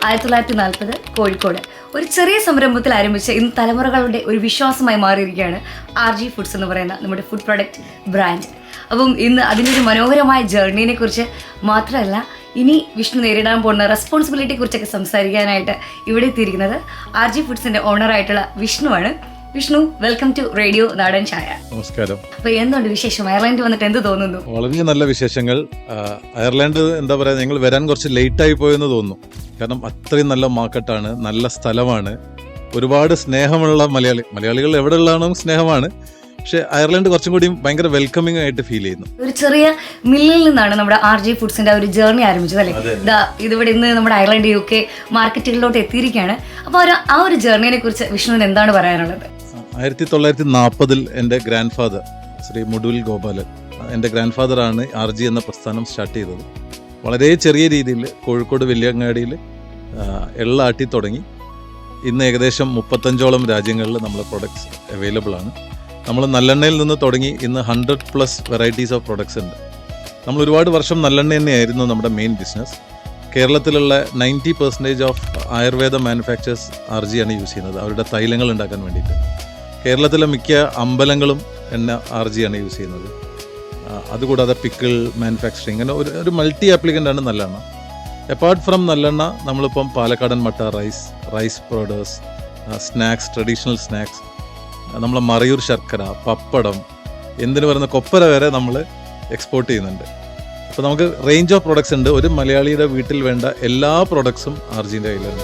1940 കോഴിക്കോട് ഒരു ചെറിയ സംരംഭത്തിൽ ആരംഭിച്ച ഇന്ന് തലമുറകളുടെ ഒരു വിശ്വാസമായി മാറിയിരിക്കുകയാണ് RG ഫുഡ്സ് എന്ന് പറയുന്ന നമ്മുടെ ഫുഡ് പ്രൊഡക്റ്റ് ബ്രാൻഡ്. അപ്പം ഇന്ന് അതിൻ്റെ ഒരു മനോഹരമായ ജേർണീനെ കുറിച്ച് മാത്രമല്ല ഇനി വിഷ്ണു നേരിടാൻ പോകുന്ന റെസ്പോൺസിബിലിറ്റിയെ കുറിച്ചൊക്കെ സംസാരിക്കാനായിട്ട് ഇവിടെ എത്തിയിരിക്കുന്നത് RG ഫുഡ്സിൻ്റെ ഓണറായിട്ടുള്ള വിഷ്ണുവാണ്. Vishnu, welcome to radio Nadan Chaya. നമസ്കാരം. അപ്പൊ എന്തുണ്ട് വിശേഷം? അയർലൻഡ് വന്നിട്ട് എന്ത് തോന്നുന്നു? വളരെ നല്ല വിശേഷങ്ങൾ. അയർലൻഡ് എന്താ പറയാ, ഞങ്ങൾ വരാൻ കുറച്ച് ലേറ്റ് ആയി പോയെന്ന് തോന്നുന്നു. കാരണം അത്രയും നല്ല മാർക്കറ്റാണ്, നല്ല സ്ഥലമാണ്, ഒരുപാട് സ്നേഹമുള്ള മലയാളികൾ എവിടെ ഉള്ളതാണോ സ്നേഹമാണ്. പക്ഷെ അയർലൻഡ് കുറച്ചും കൂടി ഭയങ്കര വെൽക്കമിംഗ് ആയിട്ട് ഫീൽ ചെയ്യുന്നു. ഒരു ചെറിയ മില്ലിൽ നിന്നാണ് നമ്മുടെ RG ഫുഡ്സിന്റെ ഒരു ജേർണി ആരംഭിച്ചത് അല്ലേ? ഇതിവിടെ ഇന്ന് നമ്മുടെ അയർലൻഡ് UK മാർക്കറ്റുകളിലോട്ട് എത്തിയിരിക്കുകയാണ്. അപ്പോൾ ആ ഒരു ജേർണിയെ കുറിച്ച് വിഷ്ണുവിന് എന്താണ് പറയാനുള്ളത്? 1940 എൻ്റെ ഗ്രാൻഡ് ഫാദർ ശ്രീ മുടുവിൽ ഗോപാലൻ, എൻ്റെ ഗ്രാൻഡ് ഫാദറാണ് RG എന്ന പ്രസ്ഥാനം സ്റ്റാർട്ട് ചെയ്തത്. വളരെ ചെറിയ രീതിയിൽ കോഴിക്കോട് വലിയങ്ങാടിയിൽ എള്ളാട്ടി തുടങ്ങി. ഇന്ന് ഏകദേശം 35ഓളം രാജ്യങ്ങളിൽ നമ്മളെ പ്രൊഡക്ട്സ് അവൈലബിൾ ആണ്. നമ്മൾ നല്ലെണ്ണയിൽ നിന്ന് തുടങ്ങി ഇന്ന് 100+ വെറൈറ്റീസ് ഓഫ് പ്രൊഡക്ട്സ് ഉണ്ട്. നമ്മൾ ഒരുപാട് വർഷം നല്ലെണ്ണ തന്നെയായിരുന്നു നമ്മുടെ മെയിൻ ബിസിനസ്. കേരളത്തിലുള്ള 90% ഓഫ് ആയുർവേദ മാനുഫാക്ചേഴ്സ് RG ആണ് യൂസ് ചെയ്യുന്നത്, അവരുടെ തൈലങ്ങൾ ഉണ്ടാക്കാൻ വേണ്ടിയിട്ട്. കേരളത്തിലെ മിക്ക അമ്പലങ്ങളും എണ്ണ RG ആണ് യൂസ് ചെയ്യുന്നത്. അതുകൂടാതെ പിക്കിൾ മാനുഫാക്ചറിങ്, അങ്ങനെ ഒരു മൾട്ടി ആപ്ലിക്കൻ്റ് ആണ് നല്ലെണ്ണ. അപ്പാർട്ട് ഫ്രം നല്ലെണ്ണ നമ്മളിപ്പം പാലക്കാടൻ Matta rice products, snacks, traditional snacks, നമ്മളെ മറയൂർ ശർക്കര, പപ്പടം, എന്തിനു പറയുന്ന കൊപ്പര വരെ നമ്മൾ എക്സ്പോർട്ട് ചെയ്യുന്നുണ്ട്. അപ്പോൾ നമുക്ക് റേഞ്ച് ഓഫ് പ്രൊഡക്ട്സ് ഉണ്ട്. ഒരു മലയാളിയുടെ വീട്ടിൽ വേണ്ട എല്ലാ പ്രൊഡക്ട്സും RGൻ്റെ കയ്യിലുണ്ട്.